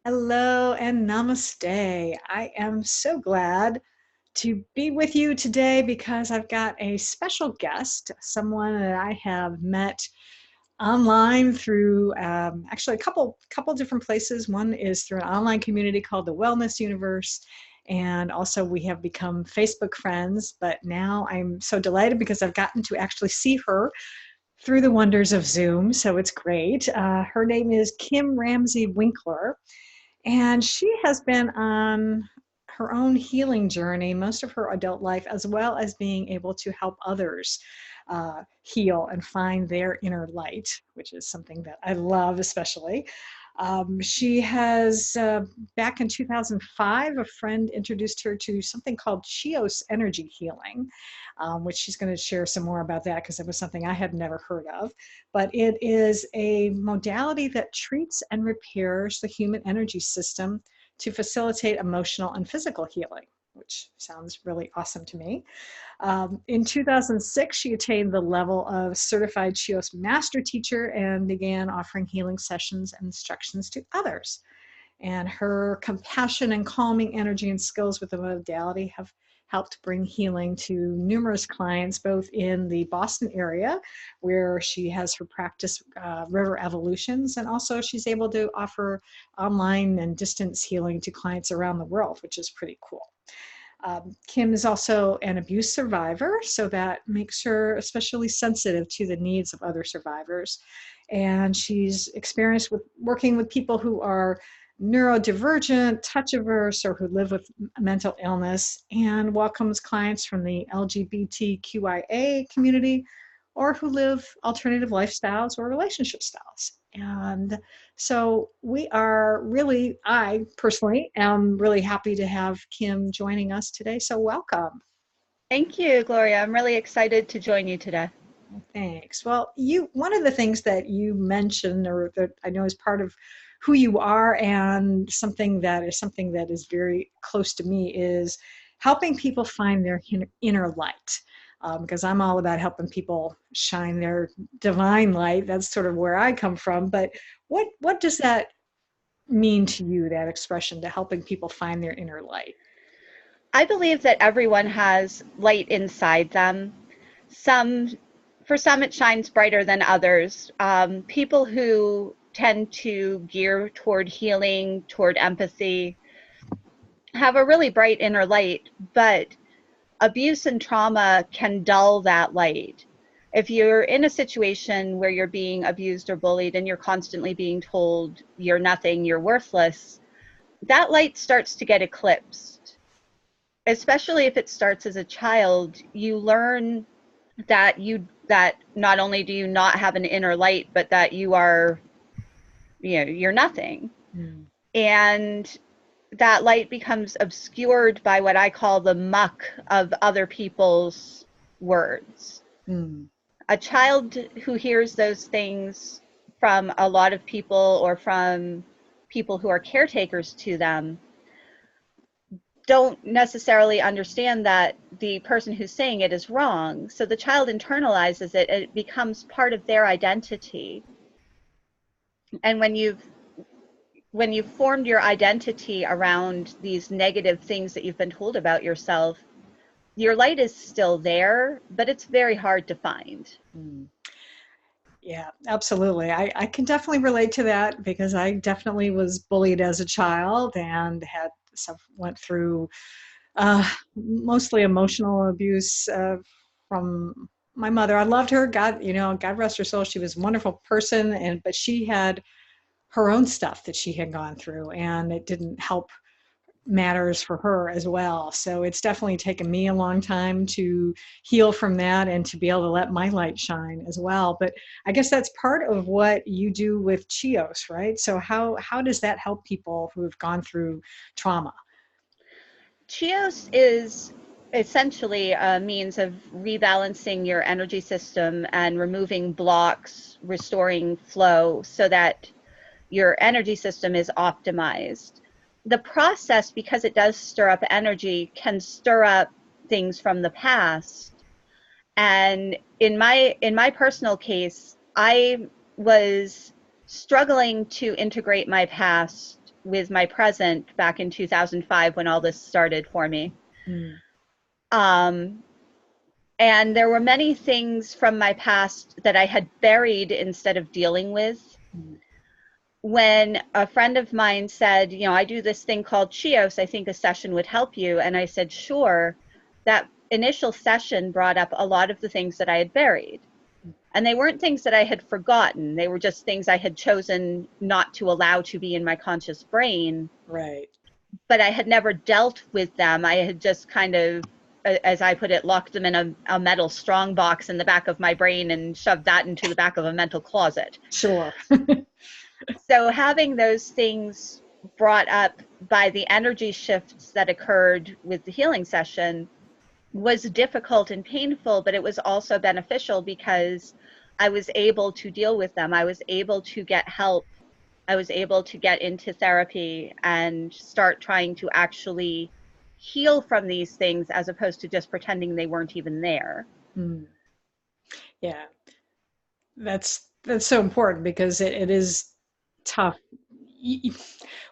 Hello and namaste. I am so glad to be with you today because I've got a special guest, someone that I have met online through actually a couple different places. One is through an online community called the Wellness Universe, and also we have become Facebook friends. But now I'm so delighted because I've gotten to actually see her through the wonders of Zoom, so it's great. Her name is Kim Ramsey-Winkler. And she has been on her own healing journey most of her adult life, as well as being able to help others heal and find their inner light, which is something that I love especially. She has, back in 2005, a friend introduced her to something called Chios energy healing, which she's going to share some more about that because it was something I had never heard of. But it is a modality that treats and repairs the human energy system to facilitate emotional and physical healing, which sounds really awesome to me. In 2006, she attained the level of Certified Chios Master Teacher and began offering healing sessions and instructions to others. And her compassion and calming energy and skills with the modality have helped bring healing to numerous clients, both in the Boston area, where she has her practice, River Evolutions, and also she's able to offer online and distance healing to clients around the world, which is pretty cool. Kim is also an abuse survivor, so that makes her especially sensitive to the needs of other survivors. And she's experienced with working with people who are neurodivergent, touch averse, or who live with mental illness, and welcomes clients from the LGBTQIA community or who live alternative lifestyles or relationship styles. And so I personally am really happy to have Kim joining us today. So welcome. Thank you, Gloria. I'm really excited to join you today. Thanks. Well, one of the things that you mentioned, or that I know is part of who you are, and something that is very close to me, is helping people find their inner light. Because I'm all about helping people shine their divine light. That's sort of where I come from. But what does that mean to you, that expression, to helping people find their inner light? I believe that everyone has light inside them. Some, for some, it shines brighter than others. People who tend to gear toward healing, toward empathy, have a really bright inner light, but abuse and trauma can dull that light. If you're in a situation where you're being abused or bullied and you're constantly being told you're nothing, you're worthless, that light starts to get eclipsed. Especially if it starts as a child, you learn that not only do you not have an inner light, but that you're nothing. Mm. And that light becomes obscured by what I call the muck of other people's words. Mm. A child who hears those things from a lot of people or from people who are caretakers to them don't necessarily understand that the person who's saying it is wrong. So the child internalizes it, and it becomes part of their identity. And when you've formed your identity around these negative things that you've been told about yourself, your light is still there, but it's very hard to find. Mm. Yeah, absolutely. I can definitely relate to that because I definitely was bullied as a child and went through mostly emotional abuse from my mother. I loved her. God rest her soul. She was a wonderful person, but she had her own stuff that she had gone through, and it didn't help matters for her as well. So it's definitely taken me a long time to heal from that and to be able to let my light shine as well. But I guess that's part of what you do with Chios, right? So how does that help people who have gone through trauma? Chios is essentially a means of rebalancing your energy system and removing blocks, restoring flow so that your energy system is optimized. The process, because it does stir up energy, can stir up things from the past. And in my personal case, I was struggling to integrate my past with my present back in 2005 when all this started for me. Mm. Um, and there were many things from my past that I had buried instead of dealing with. Mm. When a friend of mine said, you know, I do this thing called Chios, I think a session would help you. And I said, sure. That initial session brought up a lot of the things that I had buried. And they weren't things that I had forgotten. They were just things I had chosen not to allow to be in my conscious brain. Right. But I had never dealt with them. I had just kind of, as I put it, locked them in a metal strong box in the back of my brain and shoved that into the back of a mental closet. Sure. So having those things brought up by the energy shifts that occurred with the healing session was difficult and painful, but it was also beneficial because I was able to deal with them. I was able to get help. I was able to get into therapy and start trying to actually heal from these things as opposed to just pretending they weren't even there. Mm. Yeah. That's so important because it is tough.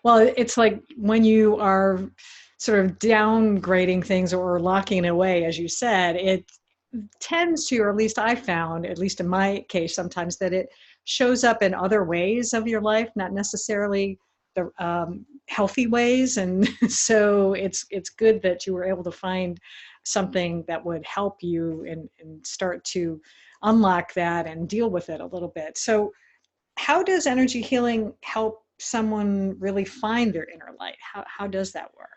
Well, it's like when you are sort of downgrading things or locking it away, as you said, it tends to, or at least I found, at least in my case, sometimes that it shows up in other ways of your life, not necessarily the healthy ways. And so it's good that you were able to find something that would help you and start to unlock that and deal with it a little bit. So how does energy healing help someone really find their inner light? How does that work?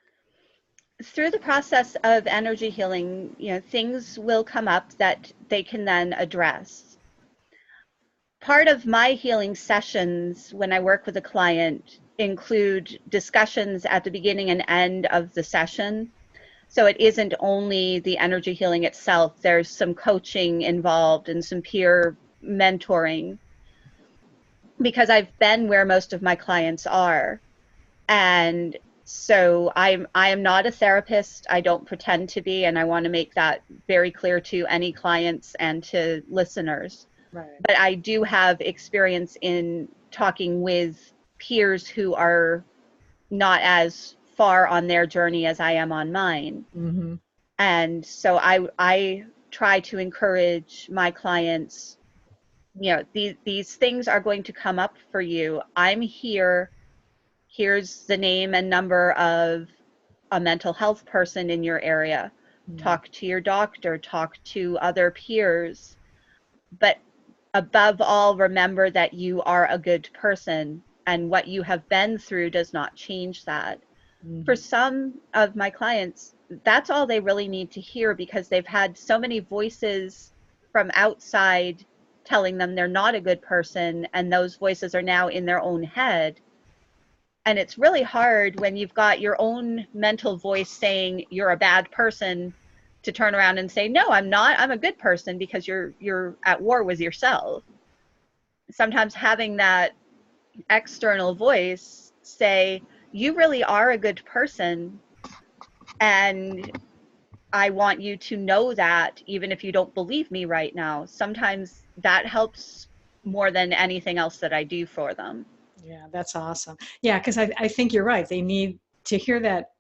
Through the process of energy healing, you know, things will come up that they can then address. Part of my healing sessions when I work with a client include discussions at the beginning and end of the session. So it isn't only the energy healing itself, there's some coaching involved and some peer mentoring because I've been where most of my clients are. And so I am not a therapist. I don't pretend to be, and I want to make that very clear to any clients and to listeners. Right. But I do have experience in talking with peers who are not as far on their journey as I am on mine. Mm-hmm. And so I try to encourage my clients, you know, these things are going to come up for you. I'm here. Here's the name and number of a mental health person in your area. Mm. Talk to your doctor, talk to other peers. But above all, remember that you are a good person and what you have been through does not change that. For Mm-hmm. some of my clients, that's all they really need to hear because they've had so many voices from outside telling them they're not a good person, and those voices are now in their own head. And it's really hard when you've got your own mental voice saying you're a bad person to turn around and say, no, I'm not, I'm a good person, because you're at war with yourself. Sometimes having that external voice say, you really are a good person, and I want you to know that even if you don't believe me right now. Sometimes that helps more than anything else that I do for them. Yeah, that's awesome. Yeah, because I think you're right. They need to hear that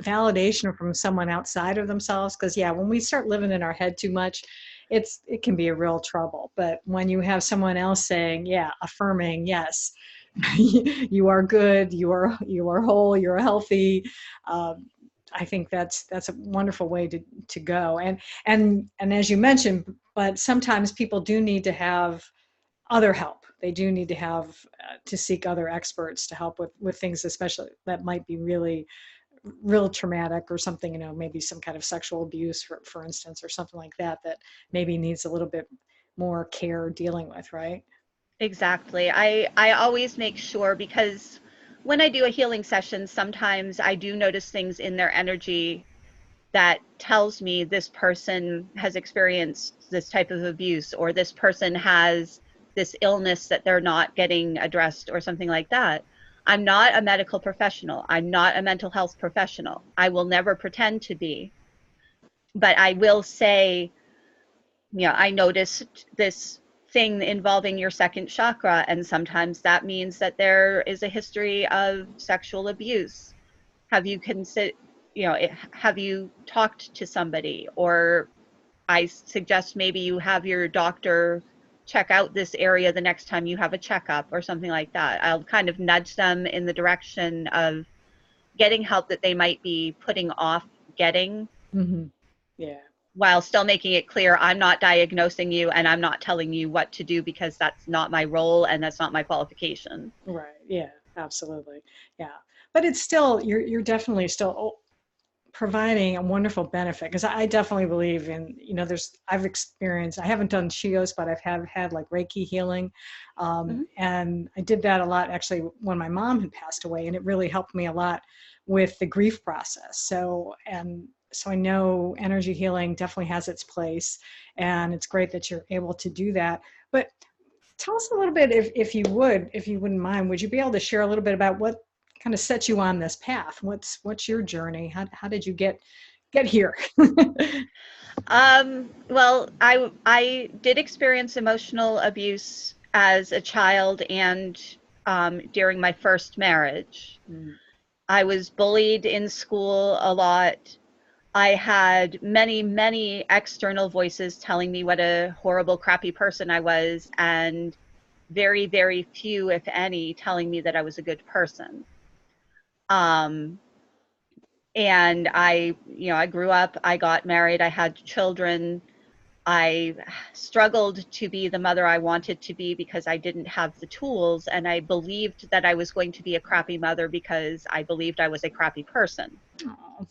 validation from someone outside of themselves. Because yeah, when we start living in our head too much, it can be a real trouble. But when you have someone else saying, yeah, affirming, yes, you are good, you are whole, you're healthy. Um, I think that's a wonderful way to go. And as you mentioned, but sometimes people do need to have other help. They do need to have to seek other experts to help with things, especially that might be really real traumatic or something, maybe some kind of sexual abuse, for instance, or something like that, that maybe needs a little bit more care dealing with, right? Exactly. I always make sure, because when I do a healing session, sometimes I do notice things in their energy that tells me this person has experienced this type of abuse, or this person has this illness that they're not getting addressed, or something like that. I'm not a medical professional. I'm not a mental health professional. I will never pretend to be. But I will say, you know, I noticed this thing involving your second chakra, and sometimes that means that there is a history of sexual abuse. Have you considered, have you talked to somebody? Or I suggest maybe you have your doctor check out this area the next time you have a checkup or something like that. I'll kind of nudge them in the direction of getting help that they might be putting off getting, Mm-hmm. Yeah. while still making it clear I'm not diagnosing you and I'm not telling you what to do, because that's not my role and that's not my qualification. Right. Yeah, absolutely. Yeah. But it's still, you're definitely still providing a wonderful benefit, because I definitely believe in, I've experienced, I haven't done Chios, but I've had like Reiki healing. Mhm. And I did that a lot actually when my mom had passed away, and it really helped me a lot with the grief process. So I know energy healing definitely has its place, and it's great that you're able to do that. But tell us a little bit, if you wouldn't mind, would you be able to share a little bit about what kind of set you on this path? What's your journey? How did you get here? Well, I did experience emotional abuse as a child and during my first marriage. Mm, I was bullied in school a lot. I had many, many external voices telling me what a horrible, crappy person I was, and very, very few, if any, telling me that I was a good person. Um, and I grew up, I got married, I had children. I struggled to be the mother I wanted to be because I didn't have the tools, and I believed that I was going to be a crappy mother because I believed I was a crappy person. oh,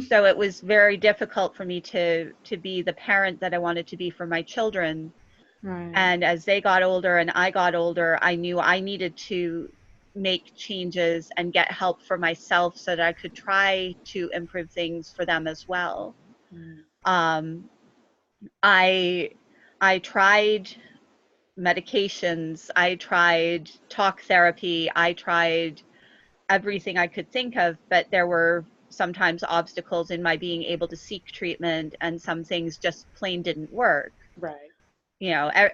So it was very difficult for me to be the parent that I wanted to be for my children. right. And as they got older and I got older, I knew I needed to make changes and get help for myself so that I could try to improve things for them as well. Mm, Um, I I tried medications, I tried talk therapy, I tried everything I could think of, but there were sometimes obstacles in my being able to seek treatment, and some things just plain didn't work. right.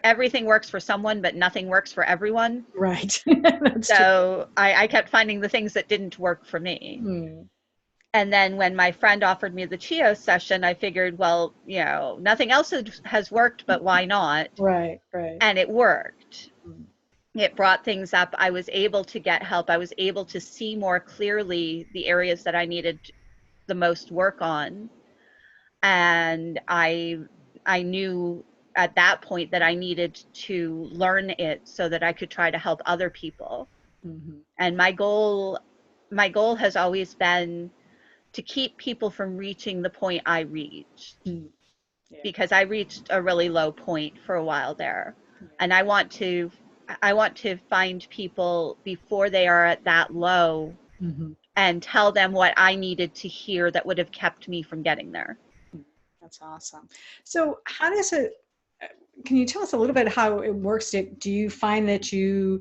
Everything works for someone, but nothing works for everyone. Right. That's true. So I kept finding the things that didn't work for me. Mm, And then when my friend offered me the Chios session, I figured, well, nothing else has worked, but why not? right. Right. And it worked. Mm, It brought things up. I was able to get help. I was able to see more clearly the areas that I needed the most work on. And I knew at that point that I needed to learn it so that I could try to help other people. mhm, And my goal has always been to keep people from reaching the point I reached, mm, yeah. because I reached a really low point for a while there. Yeah. And I want to find people before they are at that low Mhm. and tell them what I needed to hear that would have kept me from getting there. Mm, that's awesome. So how does it, can you tell us a little bit how it works? Do you find that you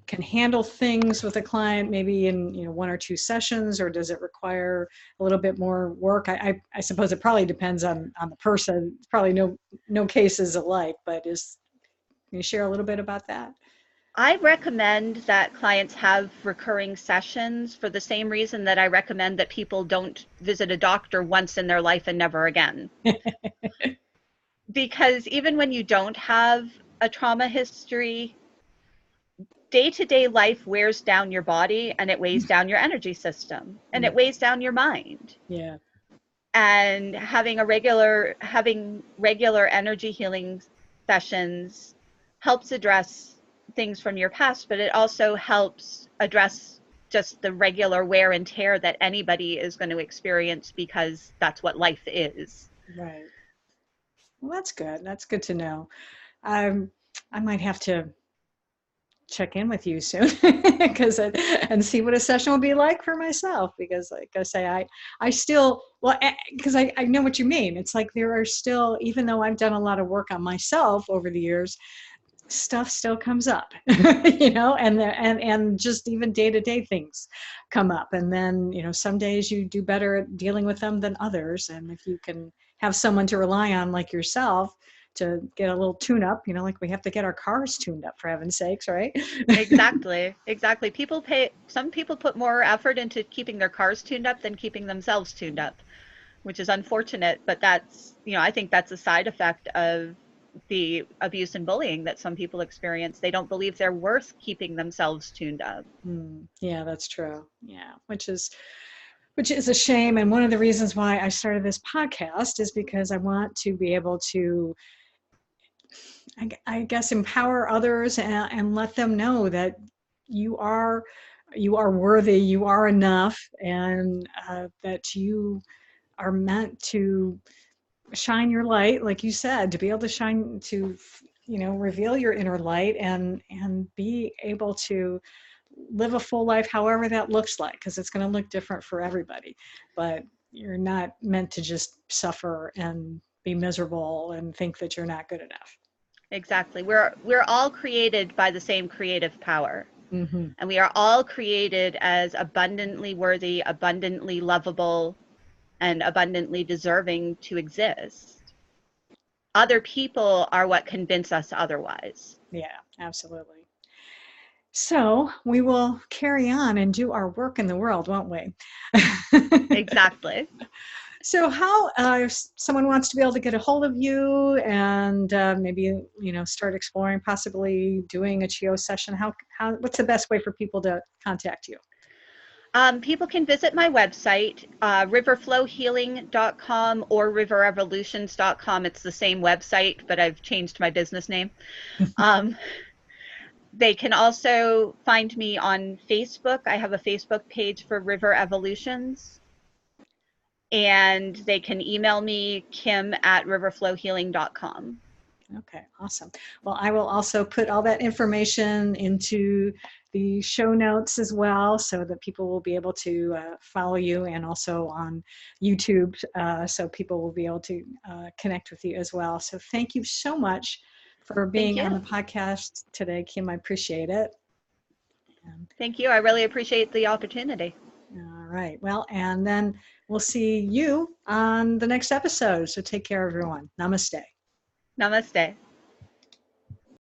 can handle things with a client maybe in, one or two sessions, or does it require a little bit more work? I suppose it probably depends on the person. It's probably no cases alike, but can you share a little bit about that? I recommend that clients have recurring sessions for the same reason that I recommend that people don't visit a doctor once in their life and never again. Because even when you don't have a trauma history, day-to-day life wears down your body, and it weighs down your energy system, and Mm, it weighs down your mind. yeah. And having regular energy healing sessions helps address things from your past, but it also helps address just the regular wear and tear that anybody is going to experience, because that's what life is. Right. Well, that's good. That's good to know. Um, I might have to check in with you soon because and see what a session will be like for myself, because like I say, I still, well, because I know what you mean. It's like there are still, even though I've done a lot of work on myself over the years, stuff still comes up, and just even day-to-day things come up, and then some days you do better at dealing with them than others, and if you can have someone to rely on like yourself to get a little tune up, like we have to get our cars tuned up, for heaven's sakes, right? Exactly. Exactly. Some people put more effort into keeping their cars tuned up than keeping themselves tuned up, which is unfortunate, but I think that's a side effect of the abuse and bullying that some people experience. They don't believe they're worth keeping themselves tuned up. Yeah, that's true. Yeah, which is a shame. And one of the reasons why I started this podcast is because I want to be able to, I guess, empower others and let them know that you are worthy, you are enough, and that you are meant to shine your light, like you said, to be able to shine, to reveal your inner light and be able to live a full life, however that looks like, because it's going to look different for everybody. But you're not meant to just suffer and be miserable and think that you're not good enough. Exactly. We're all created by the same creative power. Mm-hmm. And we are all created as abundantly worthy, abundantly lovable, and abundantly deserving to exist. Other people are what convince us otherwise. Yeah, absolutely. So we will carry on and do our work in the world, won't we? Exactly. So how, if someone wants to be able to get a hold of you and maybe, start exploring possibly doing a Chio session, what's the best way for people to contact you? People can visit my website, riverflowhealing.com or riverevolutions.com. It's the same website, but I've changed my business name. Um, they can also find me on Facebook. I have a Facebook page for River Evolutions. And they can email me, kim@riverflowhealing.com. Okay, awesome. Well, I will also put all that information into the show notes as well, so that people will be able to follow you, and also on YouTube, so people will be able to connect with you as well. So thank you so much for Thank being on the you. podcast today, Kim. I appreciate it. Thank you. I really appreciate the opportunity. All right. Well, and then we'll see you on the next episode. So take care, everyone. Namaste. Namaste.